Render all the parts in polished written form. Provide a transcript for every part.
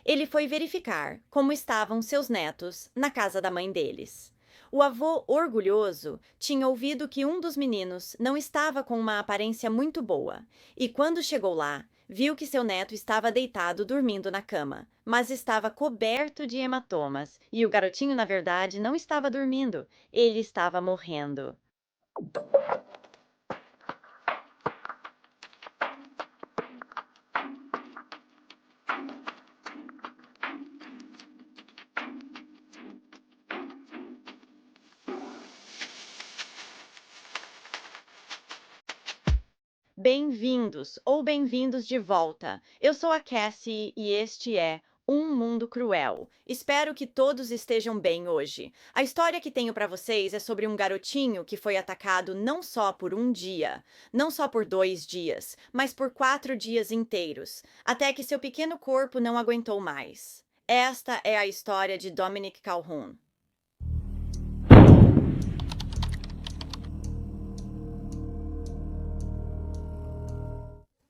Ele foi verificar como estavam seus netos na casa da mãe deles. O avô, orgulhoso, tinha ouvido que um dos meninos não estava com uma aparência muito boa, e quando chegou lá, viu que seu neto estava deitado dormindo na cama, mas estava coberto de hematomas, e o garotinho, na verdade, não estava dormindo, ele estava morrendo. Bem-vindos ou bem-vindos de volta. Eu sou a Cassie e este é Um Mundo Cruel. Espero que todos estejam bem hoje. A história que tenho para vocês é sobre um garotinho que foi atacado não só por um dia, não só por 2 dias, mas por 4 dias inteiros, até que seu pequeno corpo não aguentou mais. Esta é a história de Dominic Calhoun.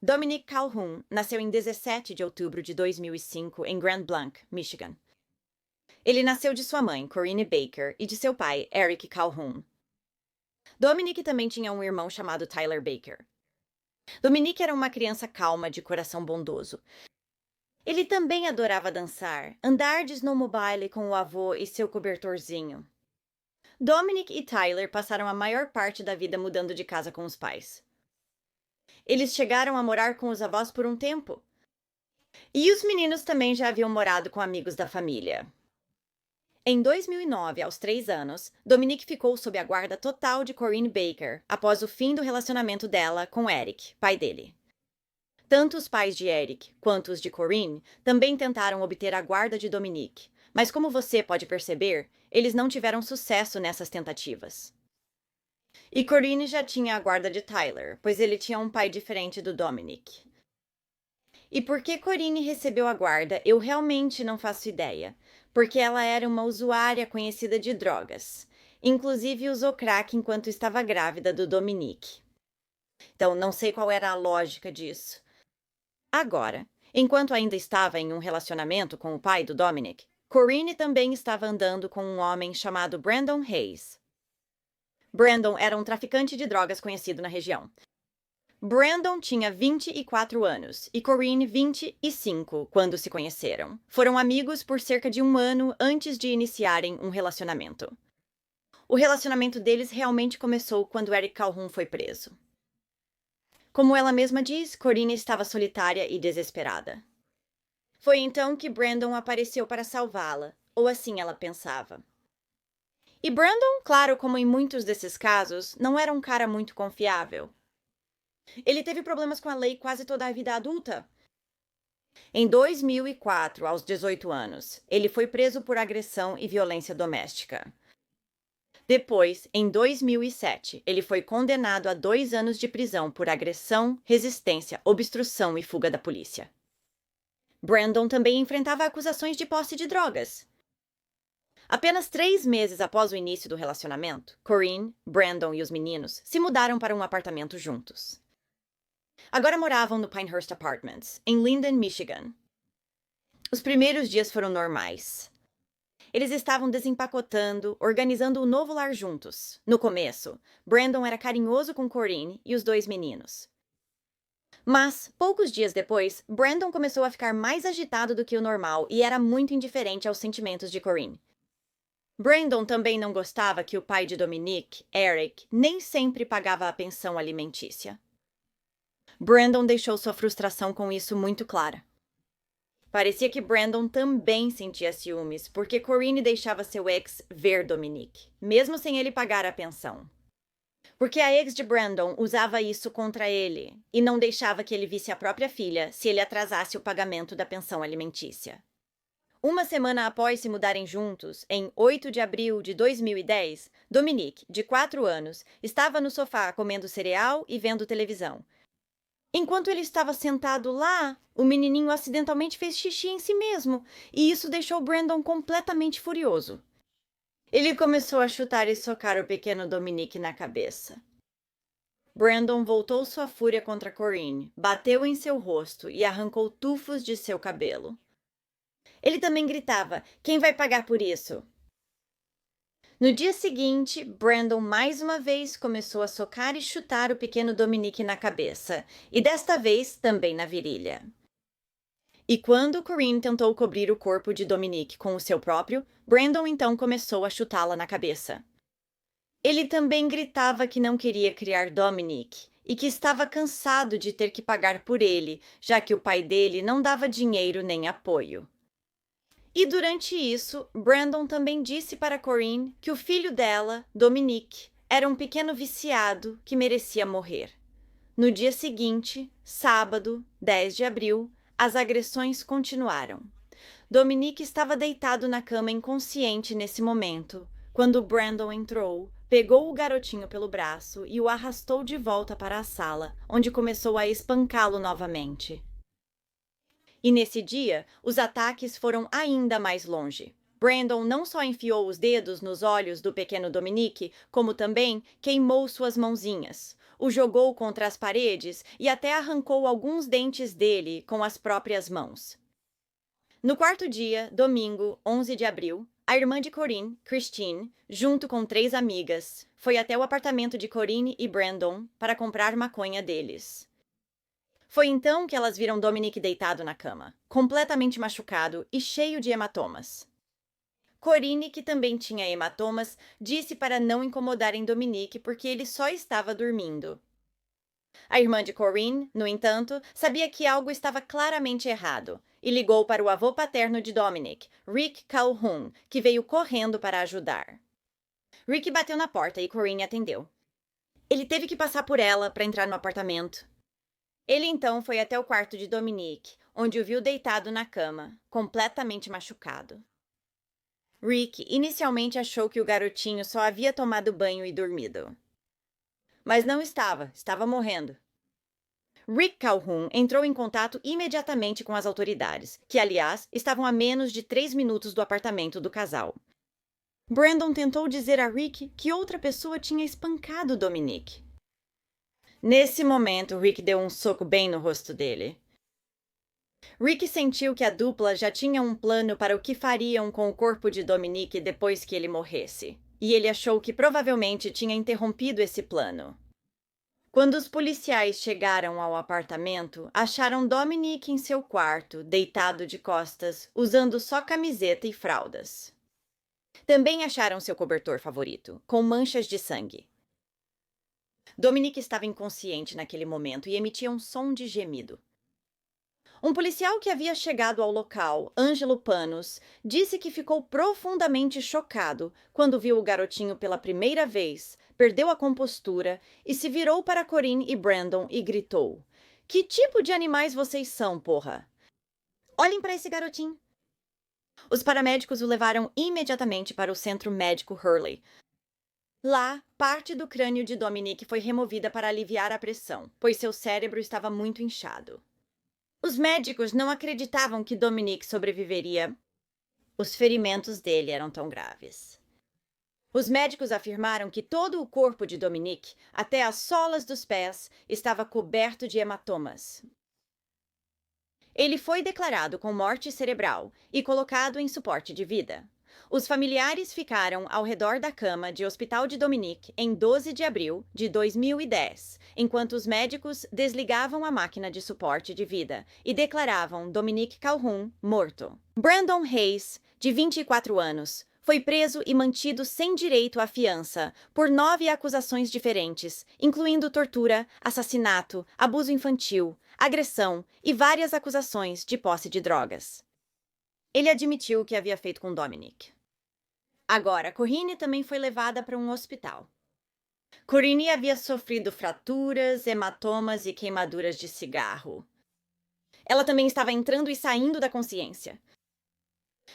Dominic Calhoun nasceu em 17 de outubro de 2005 em Grand Blanc, Michigan. Ele nasceu de sua mãe, Corinne Baker, e de seu pai, Eric Calhoun. Dominic também tinha um irmão chamado Tyler Baker. Dominic era uma criança calma, de coração bondoso. Ele também adorava dançar, andar de snowmobile com o avô e seu cobertorzinho. Dominic e Tyler passaram a maior parte da vida mudando de casa com os pais. Eles chegaram a morar com os avós por um tempo. E os meninos também já haviam morado com amigos da família. Em 2009, aos 3 anos, Dominique ficou sob a guarda total de Corinne Baker após o fim do relacionamento dela com Eric, pai dele. Tanto os pais de Eric quanto os de Corinne também tentaram obter a guarda de Dominique, mas como você pode perceber, eles não tiveram sucesso nessas tentativas. E Corinne já tinha a guarda de Tyler, pois ele tinha um pai diferente do Dominic. E por que Corinne recebeu a guarda, eu realmente não faço ideia, porque ela era uma usuária conhecida de drogas. Inclusive usou crack enquanto estava grávida do Dominique. Então, não sei qual era a lógica disso. Agora, enquanto ainda estava em um relacionamento com o pai do Dominic, Corinne também estava andando com um homem chamado Brandon Hayes. Brandon era um traficante de drogas conhecido na região. Brandon tinha 24 anos e Corinne 25 quando se conheceram. Foram amigos por cerca de um ano antes de iniciarem um relacionamento. O relacionamento deles realmente começou quando Eric Calhoun foi preso. Como ela mesma diz, Corinne estava solitária e desesperada. Foi então que Brandon apareceu para salvá-la, ou assim ela pensava. E Brandon, claro, como em muitos desses casos, não era um cara muito confiável. Ele teve problemas com a lei quase toda a vida adulta. Em 2004, aos 18 anos, ele foi preso por agressão e violência doméstica. Depois, em 2007, ele foi condenado a 2 anos de prisão por agressão, resistência, obstrução e fuga da polícia. Brandon também enfrentava acusações de posse de drogas. Apenas 3 meses após o início do relacionamento, Corinne, Brandon e os meninos se mudaram para um apartamento juntos. Agora moravam no Pinehurst Apartments, em Linden, Michigan. Os primeiros dias foram normais. Eles estavam desempacotando, organizando o novo lar juntos. No começo, Brandon era carinhoso com Corinne e os 2 meninos. Mas, poucos dias depois, Brandon começou a ficar mais agitado do que o normal e era muito indiferente aos sentimentos de Corinne. Brandon também não gostava que o pai de Dominique, Eric, nem sempre pagava a pensão alimentícia. Brandon deixou sua frustração com isso muito clara. Parecia que Brandon também sentia ciúmes, porque Corinne deixava seu ex ver Dominique, mesmo sem ele pagar a pensão. Porque a ex de Brandon usava isso contra ele e não deixava que ele visse a própria filha se ele atrasasse o pagamento da pensão alimentícia. Uma semana após se mudarem juntos, em 8 de abril de 2010, Dominique, de 4 anos, estava no sofá comendo cereal e vendo televisão. Enquanto ele estava sentado lá, o menininho acidentalmente fez xixi em si mesmo, e isso deixou Brandon completamente furioso. Ele começou a chutar e socar o pequeno Dominique na cabeça. Brandon voltou sua fúria contra Corinne, bateu em seu rosto e arrancou tufos de seu cabelo. Ele também gritava: "Quem vai pagar por isso?" No dia seguinte, Brandon mais uma vez começou a socar e chutar o pequeno Dominique na cabeça, e desta vez também na virilha. E quando Corinne tentou cobrir o corpo de Dominique com o seu próprio, Brandon então começou a chutá-la na cabeça. Ele também gritava que não queria criar Dominique e que estava cansado de ter que pagar por ele, já que o pai dele não dava dinheiro nem apoio. E durante isso, Brandon também disse para Corinne que o filho dela, Dominique, era um pequeno viciado que merecia morrer. No dia seguinte, sábado, 10 de abril, as agressões continuaram. Dominique estava deitado na cama inconsciente nesse momento, quando Brandon entrou, pegou o garotinho pelo braço e o arrastou de volta para a sala, onde começou a espancá-lo novamente. E nesse dia, os ataques foram ainda mais longe. Brandon não só enfiou os dedos nos olhos do pequeno Dominique, como também queimou suas mãozinhas, o jogou contra as paredes e até arrancou alguns dentes dele com as próprias mãos. No quarto dia, domingo, 11 de abril, a irmã de Corinne, Christine, junto com 3 amigas, foi até o apartamento de Corinne e Brandon para comprar maconha deles. Foi então que elas viram Dominique deitado na cama, completamente machucado e cheio de hematomas. Corinne, que também tinha hematomas, disse para não incomodarem Dominique porque ele só estava dormindo. A irmã de Corinne, no entanto, sabia que algo estava claramente errado e ligou para o avô paterno de Dominic, Rick Calhoun, que veio correndo para ajudar. Rick bateu na porta e Corinne atendeu. Ele teve que passar por ela para entrar no apartamento. Ele então foi até o quarto de Dominique, onde o viu deitado na cama, completamente machucado. Rick inicialmente achou que o garotinho só havia tomado banho e dormido. Mas não estava morrendo. Rick Calhoun entrou em contato imediatamente com as autoridades, que, aliás, estavam a menos de 3 minutos do apartamento do casal. Brandon tentou dizer a Rick que outra pessoa tinha espancado Dominique. Nesse momento, Rick deu um soco bem no rosto dele. Rick sentiu que a dupla já tinha um plano para o que fariam com o corpo de Dominique depois que ele morresse, e ele achou que provavelmente tinha interrompido esse plano. Quando os policiais chegaram ao apartamento, acharam Dominique em seu quarto, deitado de costas, usando só camiseta e fraldas. Também acharam seu cobertor favorito, com manchas de sangue. Dominique estava inconsciente naquele momento e emitia um som de gemido. Um policial que havia chegado ao local, Ângelo Panos, disse que ficou profundamente chocado quando viu o garotinho pela primeira vez, perdeu a compostura e se virou para Corinne e Brandon e gritou: "Que tipo de animais vocês são, porra? Olhem para esse garotinho!" Os paramédicos o levaram imediatamente para o centro médico Hurley. Lá, parte do crânio de Dominique foi removida para aliviar a pressão, pois seu cérebro estava muito inchado. Os médicos não acreditavam que Dominique sobreviveria. Os ferimentos dele eram tão graves. Os médicos afirmaram que todo o corpo de Dominique, até as solas dos pés, estava coberto de hematomas. Ele foi declarado com morte cerebral e colocado em suporte de vida. Os familiares ficaram ao redor da cama de hospital de Dominique em 12 de abril de 2010, enquanto os médicos desligavam a máquina de suporte de vida e declaravam Dominique Calhoun morto. Brandon Hayes, de 24 anos, foi preso e mantido sem direito à fiança por 9 acusações diferentes, incluindo tortura, assassinato, abuso infantil, agressão e várias acusações de posse de drogas. Ele admitiu o que havia feito com Dominique. Agora, Corinne também foi levada para um hospital. Corinne havia sofrido fraturas, hematomas e queimaduras de cigarro. Ela também estava entrando e saindo da consciência.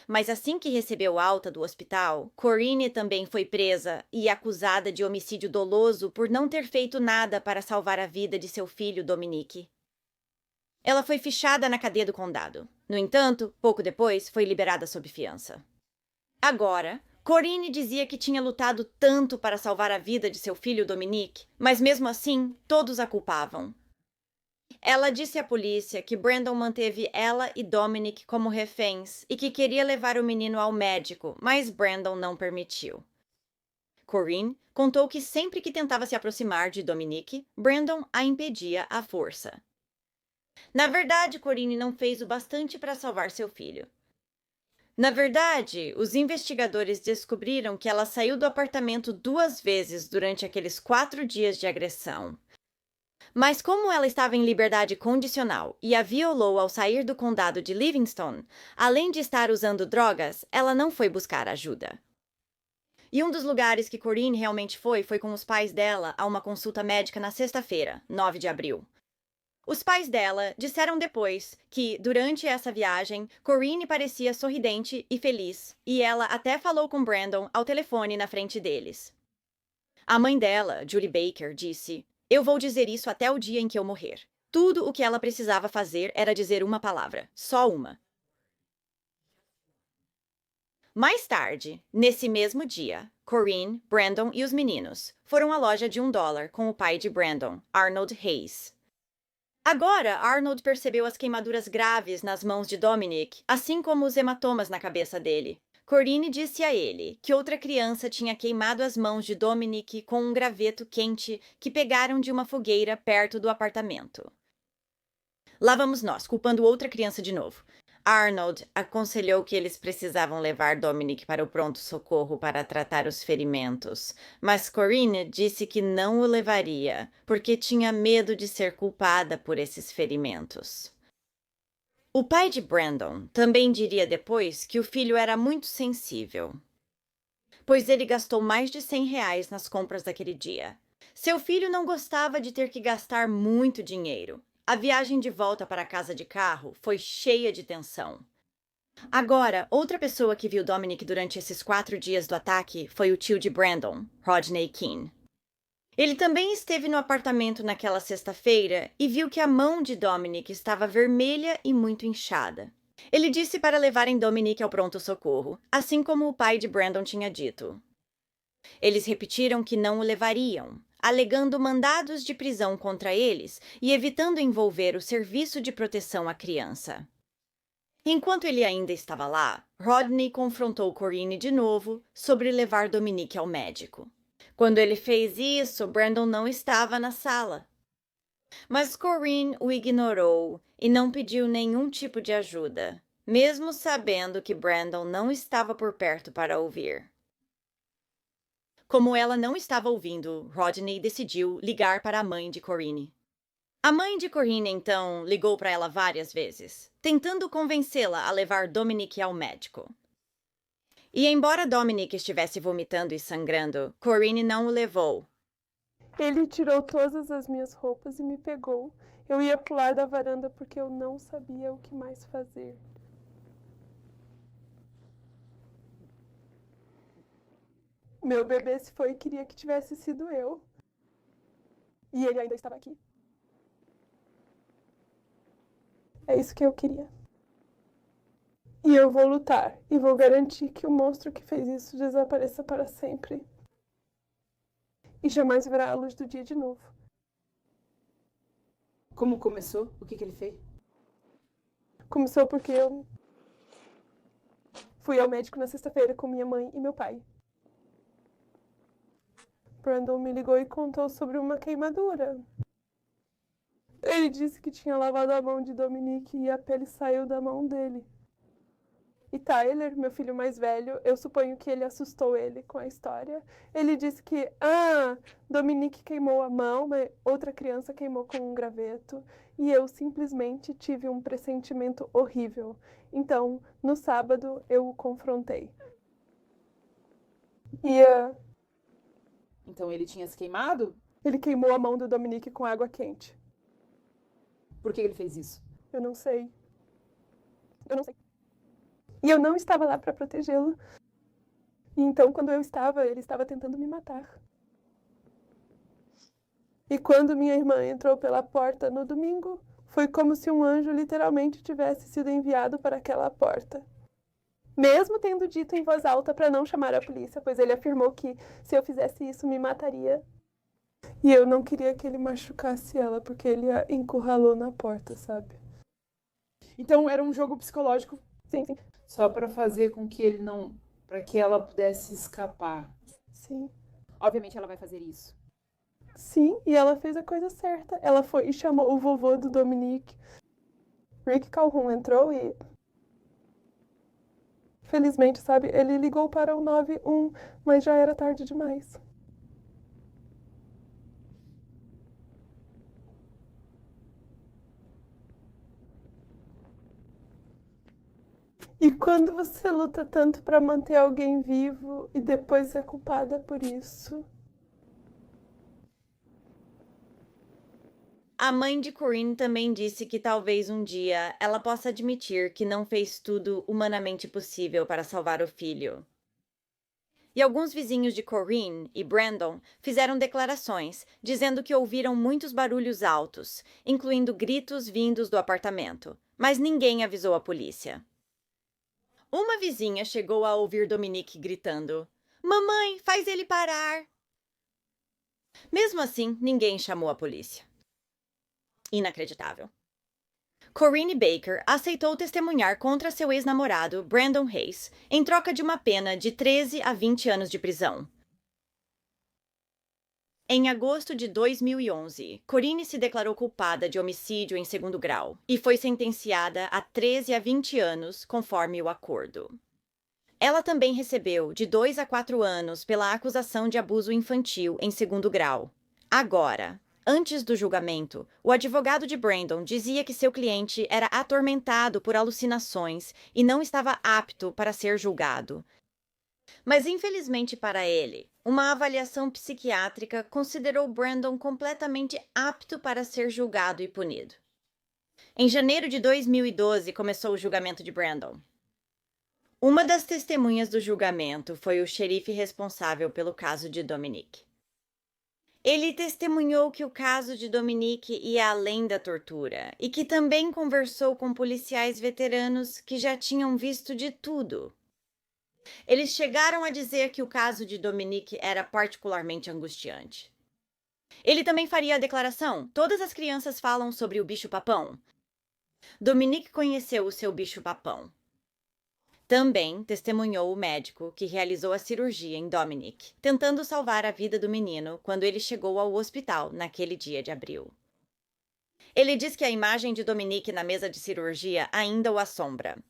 Mas assim que recebeu alta do hospital, Corinne também foi presa e acusada de homicídio doloso por não ter feito nada para salvar a vida de seu filho Dominique. Ela foi fichada na cadeia do condado. No entanto, pouco depois, foi liberada sob fiança. Agora, Corinne dizia que tinha lutado tanto para salvar a vida de seu filho Dominique, mas mesmo assim, todos a culpavam. Ela disse à polícia que Brandon manteve ela e Dominic como reféns e que queria levar o menino ao médico, mas Brandon não permitiu. Corinne contou que sempre que tentava se aproximar de Dominic, Brandon a impedia à força. Na verdade, Corinne não fez o bastante para salvar seu filho. Na verdade, os investigadores descobriram que ela saiu do apartamento 2 vezes durante aqueles 4 dias de agressão. Mas como ela estava em liberdade condicional e a violou ao sair do condado de Livingston, além de estar usando drogas, ela não foi buscar ajuda. E um dos lugares que Corinne realmente foi com os pais dela a uma consulta médica na sexta-feira, 9 de abril. Os pais dela disseram depois que, durante essa viagem, Corinne parecia sorridente e feliz, e ela até falou com Brandon ao telefone na frente deles. A mãe dela, Julie Baker, disse: "Eu vou dizer isso até o dia em que eu morrer." Tudo o que ela precisava fazer era dizer uma palavra, só uma. Mais tarde, nesse mesmo dia, Corinne, Brandon e os meninos foram à loja de $1 com o pai de Brandon, Arnold Hayes. Agora, Arnold percebeu as queimaduras graves nas mãos de Dominic, assim como os hematomas na cabeça dele. Corinne disse a ele que outra criança tinha queimado as mãos de Dominic com um graveto quente que pegaram de uma fogueira perto do apartamento. Lá vamos nós, culpando outra criança de novo. Arnold aconselhou que eles precisavam levar Dominic para o pronto-socorro para tratar os ferimentos, mas Corinne disse que não o levaria, porque tinha medo de ser culpada por esses ferimentos. O pai de Brandon também diria depois que o filho era muito sensível, pois ele gastou mais de R$ 100 nas compras daquele dia. Seu filho não gostava de ter que gastar muito dinheiro. A viagem de volta para a casa de carro foi cheia de tensão. Agora, outra pessoa que viu Dominic durante esses 4 dias do ataque foi o tio de Brandon, Rodney Keene. Ele também esteve no apartamento naquela sexta-feira e viu que a mão de Dominic estava vermelha e muito inchada. Ele disse para levarem Dominic ao pronto-socorro, assim como o pai de Brandon tinha dito. Eles repetiram que não o levariam, alegando mandados de prisão contra eles e evitando envolver o Serviço de Proteção à Criança. Enquanto ele ainda estava lá, Rodney confrontou Corinne de novo sobre levar Dominic ao médico. Quando ele fez isso, Brandon não estava na sala. Mas Corinne o ignorou e não pediu nenhum tipo de ajuda, mesmo sabendo que Brandon não estava por perto para ouvir. Como ela não estava ouvindo, Rodney decidiu ligar para a mãe de Corinne. A mãe de Corinne, então, ligou para ela várias vezes, tentando convencê-la a levar Dominic ao médico. E embora Dominic estivesse vomitando e sangrando, Corinne não o levou. Ele tirou todas as minhas roupas e me pegou. Eu ia pular da varanda porque eu não sabia o que mais fazer. Meu bebê se foi e queria que tivesse sido eu. E ele ainda estava aqui. É isso que eu queria. E eu vou lutar e vou garantir que o monstro que fez isso desapareça para sempre. E jamais verá a luz do dia de novo. Como começou? O que ele fez? Começou porque eu fui ao médico na sexta-feira com minha mãe e meu pai. Brandon me ligou e contou sobre uma queimadura. Ele disse que tinha lavado a mão de Dominic e a pele saiu da mão dele. E Tyler, meu filho mais velho, eu suponho que ele assustou ele com a história. Ele disse que, Dominic queimou a mão, mas outra criança queimou com um graveto. E eu simplesmente tive um pressentimento horrível. Então, no sábado, eu o confrontei. E Então ele tinha se queimado? ele queimou a mão do Dominic com água quente. Por que ele fez isso? Eu não sei. E eu não estava lá para protegê-lo. E então, quando eu estava, ele estava tentando me matar. E quando minha irmã entrou pela porta no domingo, foi como se um anjo literalmente tivesse sido enviado para aquela porta. Mesmo tendo dito em voz alta para não chamar a polícia, pois ele afirmou que se eu fizesse isso me mataria. E eu não queria que ele machucasse ela, porque ele a encurralou na porta, sabe? Então era um jogo psicológico Sim, sim, só pra fazer com que ele não, para que ela pudesse escapar. sim. Obviamente ela vai fazer isso. Sim, e ela fez a coisa certa. Ela foi e chamou o vovô do Dominique. Rick Calhoun entrou e... Felizmente, sabe, ele ligou para o 91, mas já era tarde demais. E quando você luta tanto para manter alguém vivo e depois é culpada por isso... A mãe de Corinne também disse que talvez um dia ela possa admitir que não fez tudo humanamente possível para salvar o filho. E alguns vizinhos de Corinne e Brandon fizeram declarações dizendo que ouviram muitos barulhos altos, incluindo gritos vindos do apartamento, mas ninguém avisou a polícia. Uma vizinha chegou a ouvir Dominique gritando: "Mamãe, faz ele parar!" Mesmo assim, ninguém chamou a polícia. Inacreditável. Corinne Baker aceitou testemunhar contra seu ex-namorado, Brandon Hayes, em troca de uma pena de 13 a 20 anos de prisão. Em agosto de 2011, Corinne se declarou culpada de homicídio em segundo grau e foi sentenciada a 13 a 20 anos, conforme o acordo. Ela também recebeu de 2 a 4 anos pela acusação de abuso infantil em segundo grau. Agora, antes do julgamento, o advogado de Brandon dizia que seu cliente era atormentado por alucinações e não estava apto para ser julgado. Mas, infelizmente para ele, uma avaliação psiquiátrica considerou Brandon completamente apto para ser julgado e punido. Em janeiro de 2012, começou o julgamento de Brandon. Uma das testemunhas do julgamento foi o xerife responsável pelo caso de Dominique. Ele testemunhou que o caso de Dominique ia além da tortura e que também conversou com policiais veteranos que já tinham visto de tudo. Eles chegaram a dizer que o caso de Dominique era particularmente angustiante. Ele também faria a declaração: "Todas as crianças falam sobre o bicho-papão." Dominique conheceu o seu bicho-papão. Também testemunhou o médico que realizou a cirurgia em Dominique, tentando salvar a vida do menino quando ele chegou ao hospital naquele dia de abril. Ele diz que a imagem de Dominique na mesa de cirurgia ainda o assombra.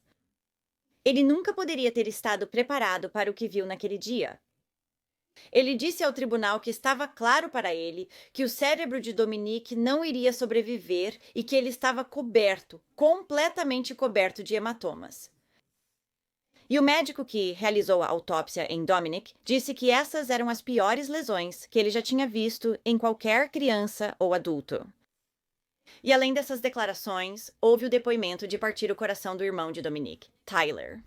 Ele nunca poderia ter estado preparado para o que viu naquele dia. Ele disse ao tribunal que estava claro para ele que o cérebro de Dominique não iria sobreviver e que ele estava coberto, completamente coberto de hematomas. E o médico que realizou a autópsia em Dominique disse que essas eram as piores lesões que ele já tinha visto em qualquer criança ou adulto. E além dessas declarações, houve o depoimento de partir o coração do irmão de Dominique, Tyler.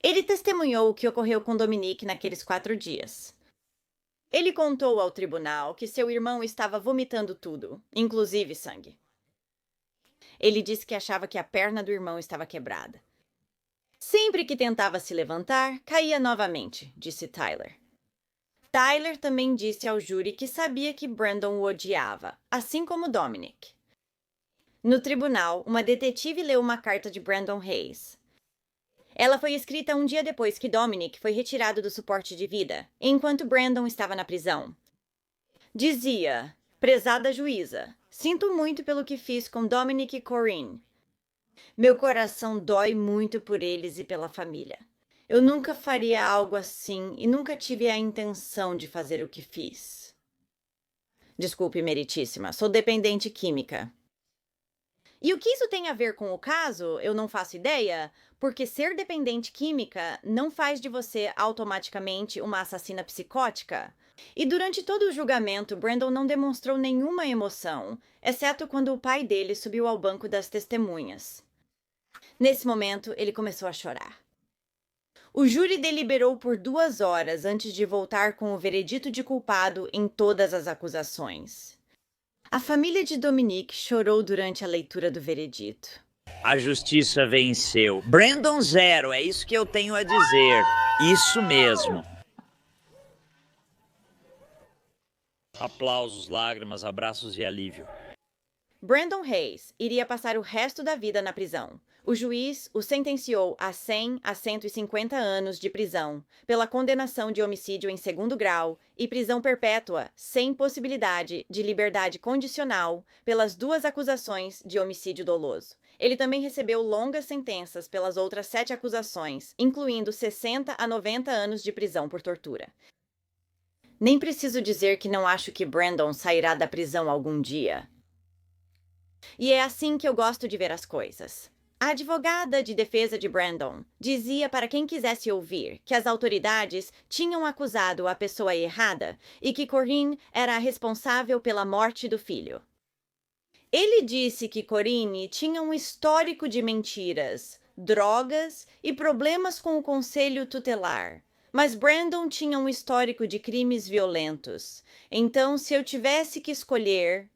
Ele testemunhou o que ocorreu com Dominique naqueles 4 dias. Ele contou ao tribunal que seu irmão estava vomitando tudo, inclusive sangue. Ele disse que achava que a perna do irmão estava quebrada. Sempre que tentava se levantar, caía novamente, disse Tyler. Tyler também disse ao júri que sabia que Brandon o odiava, assim como Dominique. No tribunal, uma detetive leu uma carta de Brandon Hayes. Ela foi escrita um dia depois que Dominique foi retirado do suporte de vida, enquanto Brandon estava na prisão. Dizia: "Prezada juíza, sinto muito pelo que fiz com Dominique e Corinne. Meu coração dói muito por eles e pela família. Eu nunca faria algo assim e nunca tive a intenção de fazer o que fiz." Desculpe, meritíssima, sou dependente química. E o que isso tem a ver com o caso, eu não faço ideia, porque ser dependente química não faz de você automaticamente uma assassina psicótica. E durante todo o julgamento, Brandon não demonstrou nenhuma emoção, exceto quando o pai dele subiu ao banco das testemunhas. Nesse momento, ele começou a chorar. O júri deliberou por 2 horas antes de voltar com o veredito de culpado em todas as acusações. A família de Dominique chorou durante a leitura do veredito. A justiça venceu. Brandon 0, é isso que eu tenho a dizer. Isso mesmo. Aplausos, lágrimas, abraços e alívio. Brandon Hayes iria passar o resto da vida na prisão. O juiz o sentenciou a 100 a 150 anos de prisão pela condenação de homicídio em segundo grau e prisão perpétua sem possibilidade de liberdade condicional pelas 2 acusações de homicídio doloso. Ele também recebeu longas sentenças pelas outras 7 acusações, incluindo 60 a 90 anos de prisão por tortura. Nem preciso dizer que não acho que Brandon sairá da prisão algum dia. E é assim que eu gosto de ver as coisas. A advogada de defesa de Brandon dizia para quem quisesse ouvir que as autoridades tinham acusado a pessoa errada e que Corinne era a responsável pela morte do filho. Ele disse que Corinne tinha um histórico de mentiras, drogas e problemas com o conselho tutelar. Mas Brandon tinha um histórico de crimes violentos. Então, se eu tivesse que escolher...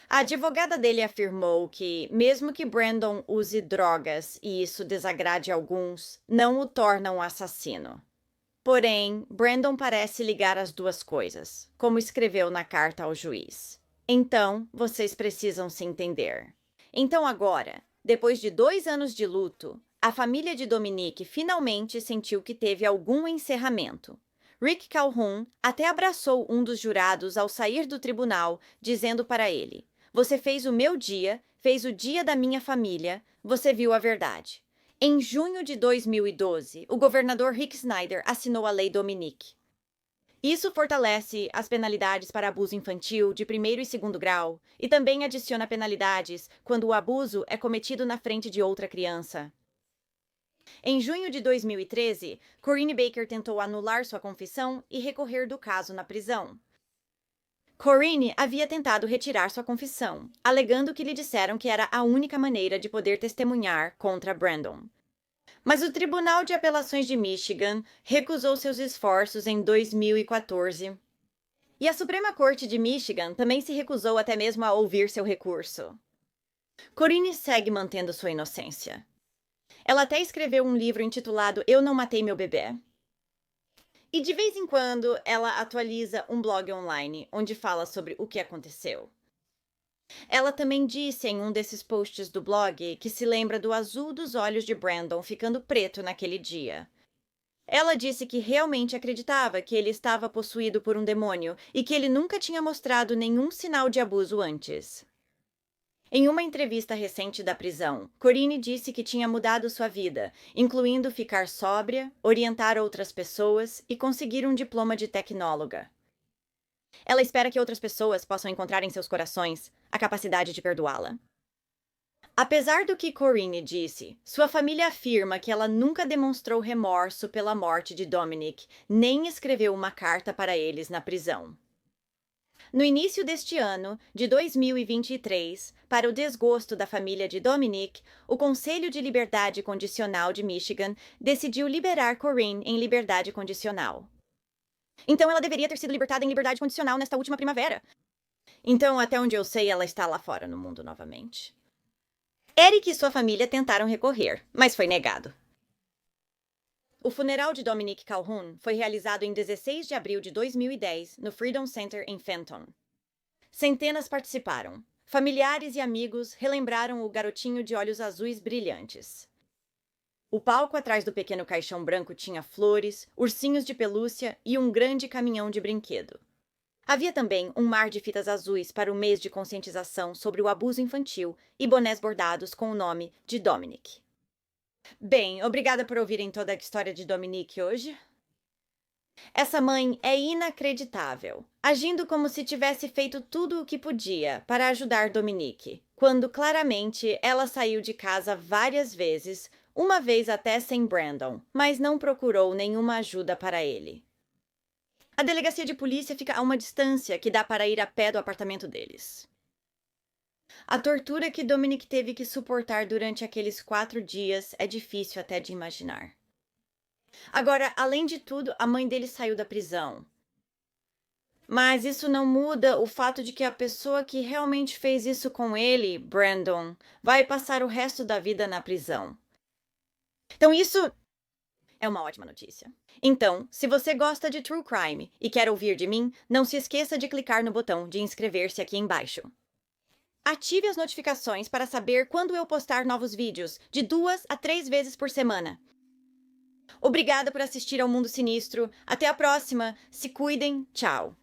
A advogada dele afirmou que, mesmo que Brandon use drogas e isso desagrade alguns, não o torna um assassino. Porém, Brandon parece ligar as duas coisas, como escreveu na carta ao juiz. Então, vocês precisam se entender. Então agora, depois de 2 anos de luto, a família de Dominique finalmente sentiu que teve algum encerramento. Rick Calhoun até abraçou um dos jurados ao sair do tribunal, dizendo para ele: "Você fez o meu dia, fez o dia da minha família, você viu a verdade." Em junho de 2012, o governador Rick Snyder assinou a Lei Dominique. Isso fortalece as penalidades para abuso infantil de primeiro e segundo grau e também adiciona penalidades quando o abuso é cometido na frente de outra criança. Em junho de 2013, Corinne Baker tentou anular sua confissão e recorrer do caso na prisão. Corinne havia tentado retirar sua confissão, alegando que lhe disseram que era a única maneira de poder testemunhar contra Brandon. Mas o Tribunal de Apelações de Michigan recusou seus esforços em 2014. E a Suprema Corte de Michigan também se recusou até mesmo a ouvir seu recurso. Corinne segue mantendo sua inocência. Ela até escreveu um livro intitulado Eu Não Matei Meu Bebê. E de vez em quando ela atualiza um blog online onde fala sobre o que aconteceu. Ela também disse em um desses posts do blog que se lembra do azul dos olhos de Brandon ficando preto naquele dia. Ela disse que realmente acreditava que ele estava possuído por um demônio e que ele nunca tinha mostrado nenhum sinal de abuso antes. Em uma entrevista recente da prisão, Corinne disse que tinha mudado sua vida, incluindo ficar sóbria, orientar outras pessoas e conseguir um diploma de tecnóloga. Ela espera que outras pessoas possam encontrar em seus corações a capacidade de perdoá-la. Apesar do que Corinne disse, sua família afirma que ela nunca demonstrou remorso pela morte de Dominic, nem escreveu uma carta para eles na prisão. No início deste ano, de 2023, para o desgosto da família de Dominic, o Conselho de Liberdade Condicional de Michigan decidiu liberar Corinne em liberdade condicional. Então ela deveria ter sido libertada em liberdade condicional nesta última primavera. Então, até onde eu sei, ela está lá fora no mundo novamente. Eric e sua família tentaram recorrer, mas foi negado. O funeral de Dominique Calhoun foi realizado em 16 de abril de 2010, no Freedom Center em Fenton. Centenas participaram. Familiares e amigos relembraram o garotinho de olhos azuis brilhantes. O palco atrás do pequeno caixão branco tinha flores, ursinhos de pelúcia e um grande caminhão de brinquedo. Havia também um mar de fitas azuis para o mês de conscientização sobre o abuso infantil e bonés bordados com o nome de Dominic. Bem, obrigada por ouvirem toda a história de Dominic hoje. Essa mãe é inacreditável, agindo como se tivesse feito tudo o que podia para ajudar Dominic, quando claramente ela saiu de casa várias vezes, uma vez até sem Brandon, mas não procurou nenhuma ajuda para ele. A delegacia de polícia fica a uma distância que dá para ir a pé do apartamento deles. A tortura que Dominic teve que suportar durante aqueles 4 dias é difícil até de imaginar. Agora, além de tudo, a mãe dele saiu da prisão. Mas isso não muda o fato de que a pessoa que realmente fez isso com ele, Brandon, vai passar o resto da vida na prisão. Então É uma ótima notícia. Então, se você gosta de True Crime e quer ouvir de mim, não se esqueça de clicar no botão de inscrever-se aqui embaixo. Ative as notificações para saber quando eu postar novos vídeos, de 2 a 3 vezes por semana. Obrigada por assistir ao Mundo Sinistro. Até a próxima. Se cuidem. Tchau.